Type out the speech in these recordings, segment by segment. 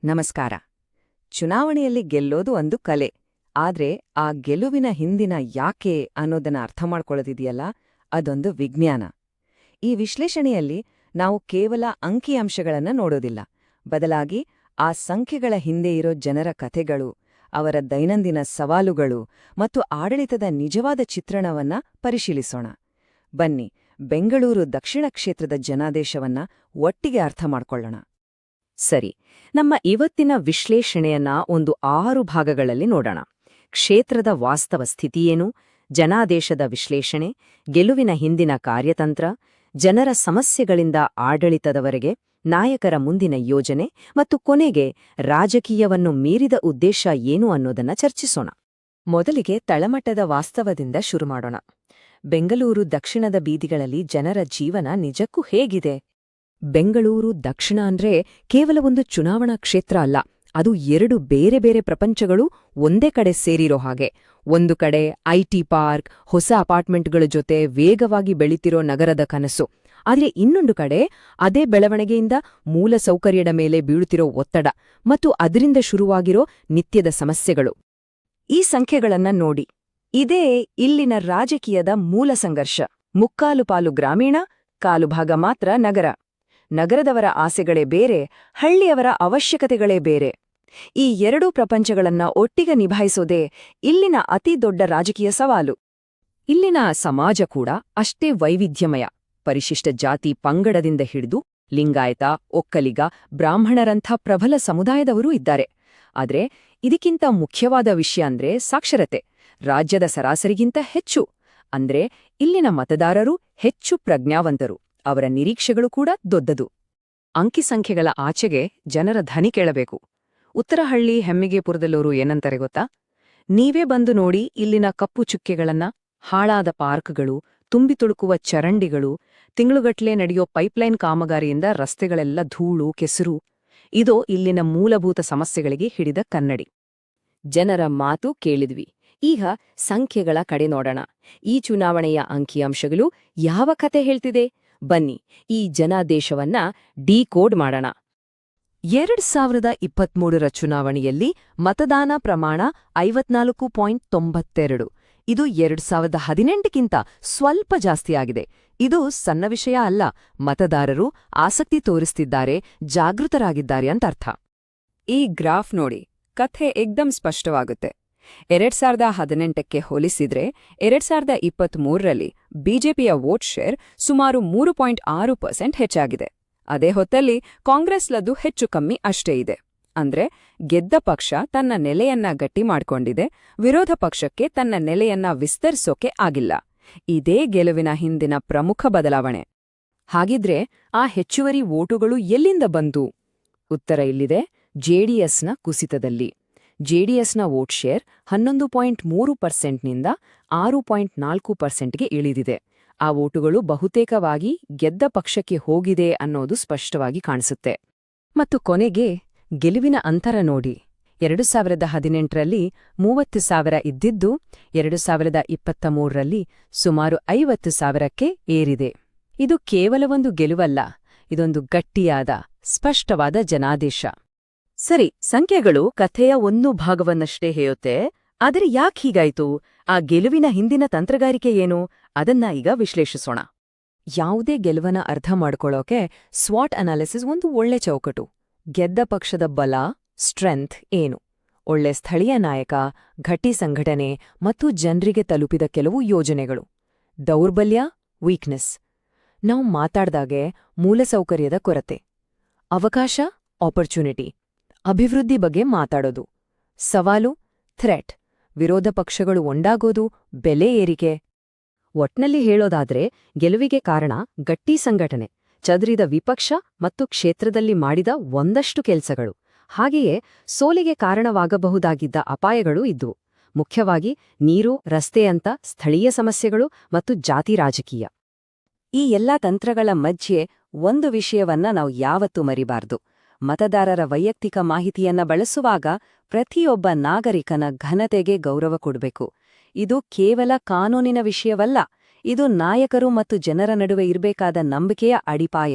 ನಮಸ್ಕಾರ. ಚುನಾವಣೆಯಲ್ಲಿ ಗೆಲ್ಲೋದು ಒಂದು ಕಲೆ. ಆದ್ರೆ ಆ ಗೆಲುವಿನ ಹಿಂದಿನ ಯಾಕೆ ಅನ್ನೋದನ್ನ ಅರ್ಥ ಮಾಡ್ಕೊಳ್ಳೋದಿದೆಯಲ್ಲ, ಅದೊಂದು ವಿಜ್ಞಾನ. ಈ ವಿಶ್ಲೇಷಣೆಯಲ್ಲಿ ನಾವು ಕೇವಲ ಅಂಕಿಅಂಶಗಳನ್ನ ನೋಡೋದಿಲ್ಲ, ಬದಲಾಗಿ ಆ ಸಂಖ್ಯೆಗಳ ಹಿಂದೆ ಇರೋ ಜನರ ಕಥೆಗಳು, ಅವರ ದೈನಂದಿನ ಸವಾಲುಗಳು ಮತ್ತು ಆಡಳಿತದ ನಿಜವಾದ ಚಿತ್ರಣವನ್ನ ಪರಿಶೀಲಿಸೋಣ. ಬನ್ನಿ, ಬೆಂಗಳೂರು ದಕ್ಷಿಣ ಕ್ಷೇತ್ರದ ಜನಾದೇಶವನ್ನ ಒಟ್ಟಿಗೆ ಅರ್ಥ ಮಾಡ್ಕೊಳ್ಳೋಣ. ಸರಿ, ನಮ್ಮ ಇವತ್ತಿನ ವಿಶ್ಲೇಷಣೆಯನ್ನ ಒಂದು 6 ಭಾಗಗಳಲ್ಲಿ ನೋಡೋಣ. ಕ್ಷೇತ್ರದ ವಾಸ್ತವ ಸ್ಥಿತಿಯೇನು, ಜನಾದೇಶದ ವಿಶ್ಲೇಷಣೆ, ಗೆಲುವಿನ ಹಿಂದಿನ ಕಾರ್ಯತಂತ್ರ, ಜನರ ಸಮಸ್ಯೆಗಳಿಂದ ಆಡಳಿತದವರೆಗೆ, ನಾಯಕರ ಮುಂದಿನ ಯೋಜನೆ ಮತ್ತು ಕೊನೆಗೆ ರಾಜಕೀಯವನ್ನು ಮೀರಿದ ಉದ್ದೇಶ ಏನು ಅನ್ನೋದನ್ನ ಚರ್ಚಿಸೋಣ. ಮೊದಲಿಗೆ ತಳಮಟ್ಟದ ವಾಸ್ತವದಿಂದ ಶುರು ಮಾಡೋಣ. ಬೆಂಗಳೂರು ದಕ್ಷಿಣದ ಬೀದಿಗಳಲ್ಲಿ ಜನರ ಜೀವನ ನಿಜಕ್ಕೂ ಹೇಗಿದೆ? ಬೆಂಗಳೂರು ದಕ್ಷಿಣ ಅಂದ್ರೆ ಕೇವಲ ಒಂದು ಚುನಾವಣಾ ಕ್ಷೇತ್ರ ಅಲ್ಲ, ಅದು 2 ಬೇರೆ ಬೇರೆ ಪ್ರಪಂಚಗಳು ಒಂದೇ ಕಡೆ ಸೇರಿರೋ ಹಾಗೆ. ಒಂದು ಕಡೆ ಐಟಿ ಪಾರ್ಕ್, ಹೊಸ ಅಪಾರ್ಟ್ಮೆಂಟ್ಗಳ ಜೊತೆ ವೇಗವಾಗಿ ಬೆಳೀತಿರೋ ನಗರದ ಕನಸು. ಆದ್ರೆ ಇನ್ನೊಂದು ಕಡೆ ಅದೇ ಬೆಳವಣಿಗೆಯಿಂದ ಮೂಲ ಸೌಕರ್ಯದ ಮೇಲೆ ಬೀಳುತ್ತಿರೋ ಒತ್ತಡ ಮತ್ತು ಅದರಿಂದ ಶುರುವಾಗಿರೋ ನಿತ್ಯದ ಸಮಸ್ಯೆಗಳು. ಈ ಸಂಖ್ಯೆಗಳನ್ನ ನೋಡಿ. ಇದೇ ಇಲ್ಲಿನ ರಾಜಕೀಯದ ಮೂಲ ಸಂಘರ್ಷ. ಮುಕ್ಕಾಲು ಪಾಲು ಗ್ರಾಮೀಣ, ಕಾಲು ಭಾಗ ಮಾತ್ರ ನಗರ. ನಗರದವರ ಆಸೆಗಳೇ ಬೇರೆ, ಹಳ್ಳಿಯವರ ಅವಶ್ಯಕತೆಗಳೇ ಬೇರೆ. ಈ 2 ಪ್ರಪಂಚಗಳನ್ನ ಒಟ್ಟಿಗೆ ನಿಭಾಯಿಸೋದೇ ಇಲ್ಲಿನ ಅತಿ ದೊಡ್ಡ ರಾಜಕೀಯ ಸವಾಲು. ಇಲ್ಲಿನ ಸಮಾಜ ಕೂಡ ಅಷ್ಟೇ ವೈವಿಧ್ಯಮಯ. ಪರಿಶಿಷ್ಟ ಜಾತಿ ಪಂಗಡದಿಂದ ಹಿಡಿದು ಲಿಂಗಾಯತ, ಒಕ್ಕಲಿಗ, ಬ್ರಾಹ್ಮಣರಂಥ ಪ್ರಬಲ ಸಮುದಾಯದವರೂ ಇದ್ದಾರೆ. ಆದ್ರೆ ಇದಕ್ಕಿಂತ ಮುಖ್ಯವಾದ ವಿಷಯ ಅಂದ್ರೆ ಸಾಕ್ಷರತೆ. ರಾಜ್ಯದ ಸರಾಸರಿಗಿಂತ ಹೆಚ್ಚು. ಅಂದ್ರೆ ಇಲ್ಲಿನ ಮತದಾರರು ಹೆಚ್ಚು ಪ್ರಜ್ಞಾವಂತರು, ಅವರ ನಿರೀಕ್ಷೆಗಳು ಕೂಡ ದೊಡ್ಡದು. ಅಂಕಿಸಂಖ್ಯೆಗಳ ಆಚೆಗೆ ಜನರ ಧ್ವನಿ ಕೇಳಬೇಕು. ಉತ್ತರಹಳ್ಳಿ ಹೆಮ್ಮಿಗೆಪುರದಲ್ಲೋರು ಏನಂತಾರೆ ಗೊತ್ತಾ? ನೀವೇ ಬಂದು ನೋಡಿ ಇಲ್ಲಿನ ಕಪ್ಪು ಚುಕ್ಕೆಗಳನ್ನ, ಹಾಳಾದ ಪಾರ್ಕ್ಗಳು, ತುಂಬಿ ತುಳುಕುವ ಚರಂಡಿಗಳು, ತಿಂಗಳುಗಟ್ಲೆ ನಡೆಯೋ ಪೈಪ್ಲೈನ್ ಕಾಮಗಾರಿಯಿಂದ ರಸ್ತೆಗಳೆಲ್ಲ ಧೂಳು, ಕೆಸರು. ಇದೋ ಇಲ್ಲಿನ ಮೂಲಭೂತ ಸಮಸ್ಯೆಗಳಿಗೆ ಹಿಡಿದ ಕನ್ನಡಿ. ಜನರ ಮಾತು ಕೇಳಿದ್ವಿ. ಈಗ ಸಂಖ್ಯೆಗಳ ಕಡೆ ನೋಡೋಣ. ಈ ಚುನಾವಣೆಯ ಅಂಕಿಅಂಶಗಳು ಯಾವ ಕತೆ ಹೇಳ್ತಿದೆ? ಬನ್ನಿ, ಈ ಜನಾದೇಶವನ್ನ ಡಿಕೋಡ್ ಮಾಡೋಣ. 2023ರ ಚುನಾವಣೆಯಲ್ಲಿ ಮತದಾನ ಪ್ರಮಾಣ 54.92. ಇದು 2018ಕ್ಕಿಂತ ಸ್ವಲ್ಪ ಜಾಸ್ತಿಯಾಗಿದೆ. ಇದು ಸಣ್ಣ ವಿಷಯ ಅಲ್ಲ. ಮತದಾರರು ಆಸಕ್ತಿ ತೋರಿಸ್ತಿದ್ದಾರೆ, ಜಾಗೃತರಾಗಿದ್ದಾರೆ ಅಂತ ಅರ್ಥ. ಈ ಗ್ರಾಫ್ ನೋಡಿ, ಕಥೆ ಏಕ್ದಮ್ ಸ್ಪಷ್ಟವಾಗುತ್ತೆ. 2018ಕ್ಕೆ ಹೋಲಿಸಿದ್ರೆ 2023ರಲ್ಲಿ ಬಿಜೆಪಿಯ ವೋಟ್ ಶೇರ್ ಸುಮಾರು 3.6% ಹೆಚ್ಚಾಗಿದೆ. ಅದೇ ಹೊತ್ತಲ್ಲಿ ಕಾಂಗ್ರೆಸ್ಲದ್ದು ಹೆಚ್ಚು ಕಮ್ಮಿ ಅಷ್ಟೇ ಇದೆ. ಅಂದ್ರೆ ಗೆದ್ದ ಪಕ್ಷ ತನ್ನ ನೆಲೆಯನ್ನ ಗಟ್ಟಿ ಮಾಡ್ಕೊಂಡಿದೆ, ವಿರೋಧ ಪಕ್ಷಕ್ಕೆ ತನ್ನ ನೆಲೆಯನ್ನ ವಿಸ್ತರಿಸೋಕೆ ಆಗಿಲ್ಲ. ಇದೇ ಗೆಲುವಿನ ಹಿಂದಿನ ಪ್ರಮುಖ ಬದಲಾವಣೆ. ಹಾಗಿದ್ರೆ ಆ ಹೆಚ್ಚುವರಿ ವೋಟುಗಳು ಎಲ್ಲಿಂದ ಬಂತು? ಉತ್ತರ ಇಲ್ಲಿದೆ: ಜೆಡಿಎಸ್ನ ಕುಸಿತದಲ್ಲಿ. ಜೆಡಿಎಸ್ನ ವೋಟ್ ಶೇರ್ 11.3%ನಿಂದ 6.4%ಗೆ ಇಳಿದಿದೆ. ಆ ವೋಟುಗಳು ಬಹುತೇಕವಾಗಿ ಗೆದ್ದ ಪಕ್ಷಕ್ಕೆ ಹೋಗಿದೆ ಅನ್ನೋದು ಸ್ಪಷ್ಟವಾಗಿ ಕಾಣಿಸುತ್ತೆ. ಮತ್ತು ಕೊನೆಗೆ ಗೆಲುವಿನ ಅಂತರ ನೋಡಿ. 2018ರಲ್ಲಿ 30,000 ಇದ್ದಿದ್ದು 2023ರಲ್ಲಿ ಸುಮಾರು 50,000ಕ್ಕೆ ಏರಿದೆ. ಇದು ಕೇವಲ ಒಂದು ಗೆಲುವಲ್ಲ, ಇದೊಂದು ಗಟ್ಟಿಯಾದ, ಸ್ಪಷ್ಟವಾದ ಜನಾದೇಶ. ಸರಿ, ಸಂಖ್ಯೆಗಳು ಕಥೆಯ ಒಂದು ಭಾಗವನ್ನಷ್ಟೇ ಹೇಳುತ್ತೆ. ಆದರೆ ಯಾಕೆ ಹೀಗಾಯ್ತು? ಆ ಗೆಲುವಿನ ಹಿಂದಿನ ತಂತ್ರಗಾರಿಕೆ ಏನು? ಅದನ್ನ ಈಗ ವಿಶ್ಲೇಷಿಸೋಣ. ಯಾವುದೇ ಗೆಲುವನ್ನ ಅರ್ಥ ಮಾಡ್ಕೊಳ್ಳೋಕೆ ಸ್ವಾಟ್ ಅನಾಲಿಸಿಸ್ ಒಂದು ಒಳ್ಳೆ ಚೌಕಟ್ಟು. ಗೆದ್ದ ಪಕ್ಷದ ಬಲ, ಸ್ಟ್ರೆಂತ್ ಏನು? ಒಳ್ಳೆ ಸ್ಥಳೀಯ ನಾಯಕ, ಗಟ್ಟಿ ಸಂಘಟನೆ ಮತ್ತು ಜನರಿಗೆ ತಲುಪಿದ ಕೆಲವು ಯೋಜನೆಗಳು. ದೌರ್ಬಲ್ಯ, ವೀಕ್ನೆಸ್. ನಾವು ಮಾತಾಡ್ದಾಗೆ ಮೂಲಸೌಕರ್ಯದ ಕೊರತೆ. ಅವಕಾಶ, ಆಪರ್ಚುನಿಟಿ. ಅಭಿವೃದ್ಧಿ ಬಗ್ಗೆ ಮಾತಾಡೋದು. ಸವಾಲು, ಥ್ರೆಟ್. ವಿರೋಧ ಪಕ್ಷಗಳು ಒಂದಾಗೋದು, ಬೆಲೆ ಏರಿಕೆ. ಒಟ್ನಲ್ಲಿ ಹೇಳೋದಾದ್ರೆ ಗೆಲುವಿಗೆ ಕಾರಣ ಗಟ್ಟಿ ಸಂಘಟನೆ, ಚದುರಿದ ವಿಪಕ್ಷ ಮತ್ತು ಕ್ಷೇತ್ರದಲ್ಲಿ ಮಾಡಿದ ಒಂದಷ್ಟು ಕೆಲ್ಸಗಳು. ಹಾಗೆಯೇ ಸೋಲಿಗೆ ಕಾರಣವಾಗಬಹುದಾಗಿದ್ದ ಅಪಾಯಗಳೂ ಇದ್ವು. ಮುಖ್ಯವಾಗಿ ನೀರು, ರಸ್ತೆಯಂಥ ಸ್ಥಳೀಯ ಸಮಸ್ಯೆಗಳು ಮತ್ತು ಜಾತಿ ರಾಜಕೀಯ. ಈ ಎಲ್ಲಾ ತಂತ್ರಗಳ ಮಧ್ಯೆ ಒಂದು ವಿಷಯವನ್ನ ನಾವು ಯಾವತ್ತೂ ಮರಿಬಾರ್ದು. ಮತದಾರರ ವೈಯಕ್ತಿಕ ಮಾಹಿತಿಯನ್ನ ಬಳಸುವಾಗ ಪ್ರತಿಯೊಬ್ಬ ನಾಗರಿಕನ ಘನತೆಗೆ ಗೌರವ ಕೊಡಬೇಕು. ಇದು ಕೇವಲ ಕಾನೂನಿನ ವಿಷಯವಲ್ಲ, ಇದು ನಾಯಕರು ಮತ್ತು ಜನರ ನಡುವೆ ಇರಬೇಕಾದ ನಂಬಿಕೆಯ ಅಡಿಪಾಯ.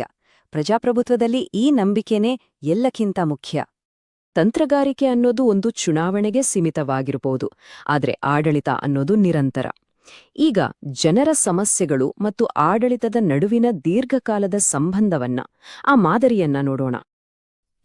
ಪ್ರಜಾಪ್ರಭುತ್ವದಲ್ಲಿ ಈ ನಂಬಿಕೆನೇ ಎಲ್ಲಕ್ಕಿಂತ ಮುಖ್ಯ. ತಂತ್ರಗಾರಿಕೆ ಅನ್ನೋದು ಒಂದು ಚುನಾವಣೆಗೆ ಸೀಮಿತವಾಗಿರಬಹುದು, ಆದರೆ ಆಡಳಿತ ಅನ್ನೋದು ನಿರಂತರ. ಈಗ ಜನರ ಸಮಸ್ಯೆಗಳು ಮತ್ತು ಆಡಳಿತದ ನಡುವಿನ ದೀರ್ಘಕಾಲದ ಸಂಬಂಧವನ್ನ, ಆ ಮಾದರಿಯನ್ನ ನೋಡೋಣ.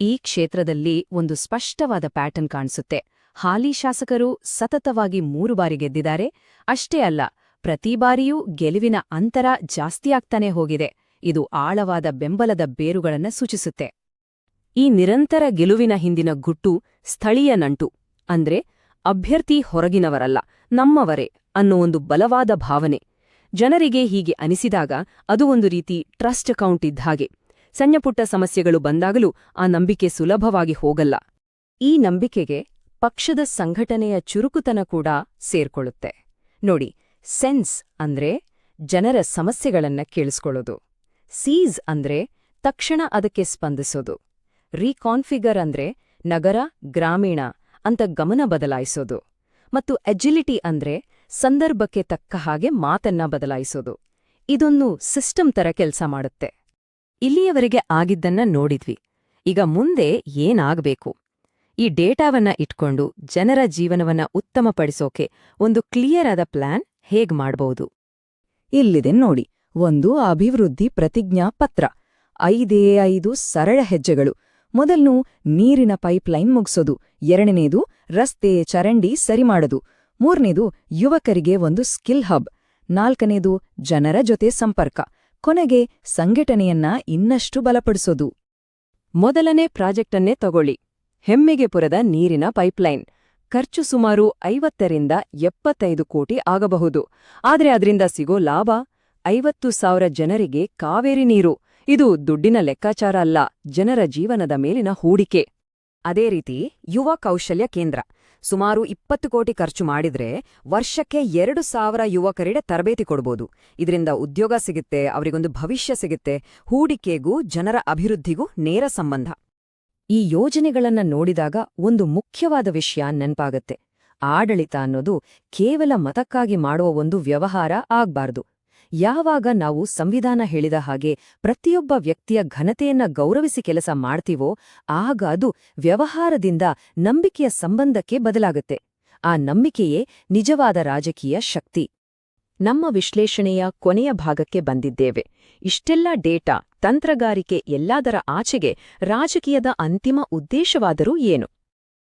ಈ ಕ್ಷೇತ್ರದಲ್ಲಿ ಒಂದು ಸ್ಪಷ್ಟವಾದ ಪ್ಯಾಟರ್ನ್ ಕಾಣಿಸುತ್ತೆ. ಹಾಲಿ ಶಾಸಕರು ಸತತವಾಗಿ 3 ಬಾರಿ ಗೆದ್ದಿದ್ದಾರೆ. ಅಷ್ಟೇ ಅಲ್ಲ, ಪ್ರತಿ ಬಾರಿಯೂ ಗೆಲುವಿನ ಅಂತರ ಜಾಸ್ತಿಯಾಗ್ತಾನೆ ಹೋಗಿದೆ. ಇದು ಆಳವಾದ ಬೆಂಬಲದ ಬೇರುಗಳನ್ನ ಸೂಚಿಸುತ್ತೆ. ಈ ನಿರಂತರ ಗೆಲುವಿನ ಹಿಂದಿನ ಗುಟ್ಟು ಸ್ಥಳೀಯ ನಂಟು, ಅಂದ್ರೆ ಅಭ್ಯರ್ಥಿ ಹೊರಗಿನವರಲ್ಲ, ನಮ್ಮವರೇ ಅನ್ನೋ ಒಂದು ಬಲವಾದ ಭಾವನೆ. ಜನರಿಗೆ ಹೀಗೆ ಅನಿಸಿದಾಗ ಅದು ಒಂದು ರೀತಿ ಟ್ರಸ್ಟ್ ಅಕೌಂಟ್ ಇದ್ಹಾಗೆ. ಸಣ್ಣಪುಟ್ಟ ಸಮಸ್ಯೆಗಳು ಬಂದಾಗಲೂ ಆ ನಂಬಿಕೆ ಸುಲಭವಾಗಿ ಹೋಗಲ್ಲ. ಈ ನಂಬಿಕೆಗೆ ಪಕ್ಷದ ಸಂಘಟನೆಯ ಚುರುಕುತನ ಕೂಡ ಸೇರ್ಕೊಳ್ಳುತ್ತೆ. ನೋಡಿ, ಸೆನ್ಸ್ ಅಂದ್ರೆ ಜನರ ಸಮಸ್ಯೆಗಳನ್ನ ಕೇಳಿಸ್ಕೊಳ್ಳೋದು, ಸೀಸ್ ಅಂದ್ರೆ ತಕ್ಷಣ ಅದಕ್ಕೆ ಸ್ಪಂದಿಸೋದು, ರೀಕಾನ್ಫಿಗರ್ ಅಂದ್ರೆ ನಗರ ಗ್ರಾಮೀಣ ಅಂತ ಗಮನ ಬದಲಾಯಿಸೋದು, ಮತ್ತು ಎಜಿಲಿಟಿ ಅಂದ್ರೆ ಸಂದರ್ಭಕ್ಕೆ ತಕ್ಕ ಹಾಗೆ ಮಾತನ್ನ ಬದಲಾಯಿಸೋದು. ಇದೊಂದು ಸಿಸ್ಟಮ್ ತರ ಕೆಲ್ಸ ಮಾಡುತ್ತೆ. ಇಲ್ಲಿಯವರೆಗೆ ಆಗಿದ್ದನ್ನ ನೋಡಿದ್ವಿ. ಈಗ ಮುಂದೆ ಏನಾಗಬೇಕು? ಈ ಡೇಟಾವನ್ನ ಇಟ್ಕೊಂಡು ಜನರ ಜೀವನವನ್ನ ಉತ್ತಮಪಡಿಸೋಕೆ ಒಂದು ಕ್ಲಿಯರ್ ಆದ ಪ್ಲಾನ್ ಹೇಗ್ ಮಾಡ್ಬೋದು? ಇಲ್ಲಿದೆ ನೋಡಿ, ಒಂದು ಅಭಿವೃದ್ಧಿ ಪ್ರತಿಜ್ಞಾ ಪತ್ರ. 5 ಸರಳ ಹೆಜ್ಜೆಗಳು. ಮೊದಲ್ನು ನೀರಿನ ಪೈಪ್ಲೈನ್ ಮುಗ್ಸೋದು, 2ನೇದು ರಸ್ತೆ ಚರಂಡಿ ಸರಿ ಮಾಡೋದು, 3ನೇದು ಯುವಕರಿಗೆ ಒಂದು ಸ್ಕಿಲ್ ಹಬ್, 4ನೇದು ಜನರ ಜೊತೆ ಸಂಪರ್ಕ, ಕೊನೆಗೆ ಸಂಘಟನೆಯನ್ನ ಇನ್ನಷ್ಟು ಬಲಪಡಿಸೋದು. ಮೊದಲನೇ ಪ್ರಾಜೆಕ್ಟನ್ನೇ ತಗೊಳ್ಳಿ, ಹೆಮ್ಮೆಗೆಪುರದ ನೀರಿನ ಪೈಪ್ಲೈನ್. ಖರ್ಚು ಸುಮಾರು 50ರಿಂದ 75 ಕೋಟಿ ಆಗಬಹುದು. ಆದ್ರೆ ಅದರಿಂದ ಸಿಗೋ ಲಾಭ 50,000 ಜನರಿಗೆ ಕಾವೇರಿ ನೀರು. ಇದು ದುಡ್ಡಿನ ಲೆಕ್ಕಾಚಾರ ಅಲ್ಲ, ಜನರ ಜೀವನದ ಮೇಲಿನ ಹೂಡಿಕೆ. ಅದೇ ರೀತಿ ಯುವ ಕೌಶಲ್ಯ ಕೇಂದ್ರ. ಸುಮಾರು 20 ಕೋಟಿ ಖರ್ಚು ಮಾಡಿದ್ರೆ ವರ್ಷಕ್ಕೆ 2,000 ಯುವಕರಿಗೆ ತರಬೇತಿ ಕೊಡ್ಬೋದು. ಇದರಿಂದ ಉದ್ಯೋಗ ಸಿಗುತ್ತೆ, ಅವರಿಗೊಂದು ಭವಿಷ್ಯ ಸಿಗುತ್ತೆ. ಹೂಡಿಕೆಗೂ ಜನರ ಅಭಿವೃದ್ಧಿಗೂ ನೇರ ಸಂಬಂಧ. ಈ ಯೋಜನೆಗಳನ್ನ ನೋಡಿದಾಗ ಒಂದು ಮುಖ್ಯವಾದ ವಿಷಯ ನೆನ್ಪಾಗತ್ತೆ. ಆಡಳಿತ ಅನ್ನೋದು ಕೇವಲ ಮತಕ್ಕಾಗಿ ಮಾಡುವ ಒಂದು ವ್ಯವಹಾರ ಆಗ್ಬಾರ್ದು. ಯಾವಾಗ ನಾವು ಸಂವಿಧಾನ ಹೇಳಿದ ಹಾಗೆ ಪ್ರತಿಯೊಬ್ಬ ವ್ಯಕ್ತಿಯ ಘನತೆಯನ್ನ ಗೌರವಿಸಿ ಕೆಲಸ ಮಾಡ್ತೀವೋ, ಆಗ ಅದು ವ್ಯವಹಾರದಿಂದ ನಂಬಿಕೆಯ ಸಂಬಂಧಕ್ಕೆ ಬದಲಾಗುತ್ತೆ. ಆ ನಂಬಿಕೆಯೇ ನಿಜವಾದ ರಾಜಕೀಯ ಶಕ್ತಿ. ನಮ್ಮ ವಿಶ್ಲೇಷಣೆಯ ಕೊನೆಯ ಭಾಗಕ್ಕೆ ಬಂದಿದ್ದೇವೆ. ಇಷ್ಟೆಲ್ಲ ಡೇಟಾ, ತಂತ್ರಗಾರಿಕೆ ಎಲ್ಲದರ ಆಚೆಗೆ ರಾಜಕೀಯದ ಅಂತಿಮ ಉದ್ದೇಶವಾದರೂ ಏನು?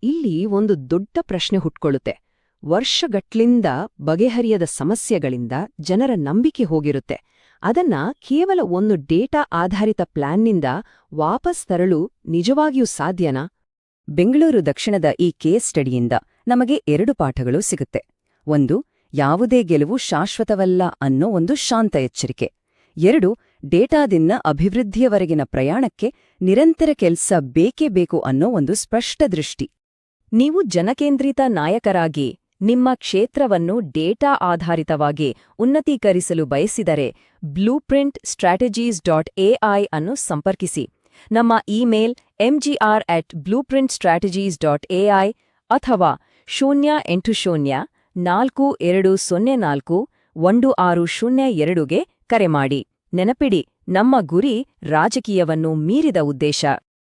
ಇಲ್ಲಿ ಒಂದು ದೊಡ್ಡ ಪ್ರಶ್ನೆ ಹುಟ್ಕೊಳ್ಳುತ್ತೆ. ವರ್ಷಗಟ್ಲಿಂದ ಬಗೆಹರಿಯದ ಸಮಸ್ಯೆಗಳಿಂದ ಜನರ ನಂಬಿಕೆ ಹೋಗಿರುತ್ತೆ. ಅದನ್ನ ಕೇವಲ ಒಂದು ಡೇಟಾ ಆಧಾರಿತ ಪ್ಲಾನ್ನಿಂದ ವಾಪಸ್ ತರಲು ನಿಜವಾಗಿಯೂ ಸಾಧ್ಯನಾ? ಬೆಂಗಳೂರು ದಕ್ಷಿಣದ ಈ ಕೇಸ್ ಸ್ಟಡಿಯಿಂದ ನಮಗೆ 2 ಪಾಠಗಳು ಸಿಗುತ್ತೆ. ಒಂದು, ಯಾವುದೇ ಗೆಲುವು ಶಾಶ್ವತವಲ್ಲ ಅನ್ನೋ ಒಂದು ಶಾಂತ ಎಚ್ಚರಿಕೆ. 2, ಡೇಟಾದಿಂದ ಅಭಿವೃದ್ಧಿಯವರೆಗಿನ ಪ್ರಯಾಣಕ್ಕೆ ನಿರಂತರ ಕೆಲ್ಸ ಬೇಕೇ ಬೇಕು ಅನ್ನೋ ಒಂದು ಸ್ಪಷ್ಟ ದೃಷ್ಟಿ. ನೀವು ಜನಕೇಂದ್ರಿತ ನಾಯಕರಾಗಿ ನಿಮ್ಮ ಕ್ಷೇತ್ರವನ್ನು ಡೇಟಾ ಆಧಾರಿತವಾಗಿ ಉನ್ನತೀಕರಿಸಲು ಬಯಸಿದರೆ blueprintstrategies.ai ಅನ್ನು ಸಂಪರ್ಕಿಸಿ. ನಮ್ಮ ಇಮೇಲ್ mgr@blueprintstrategies.ai ಅಥವಾ 08042041602ಗೆ ಕರೆ ಮಾಡಿ. ನೆನಪಿಡಿ, ನಮ್ಮ ಗುರಿ ರಾಜಕೀಯವನ್ನು ಮೀರಿದ ಉದ್ದೇಶ.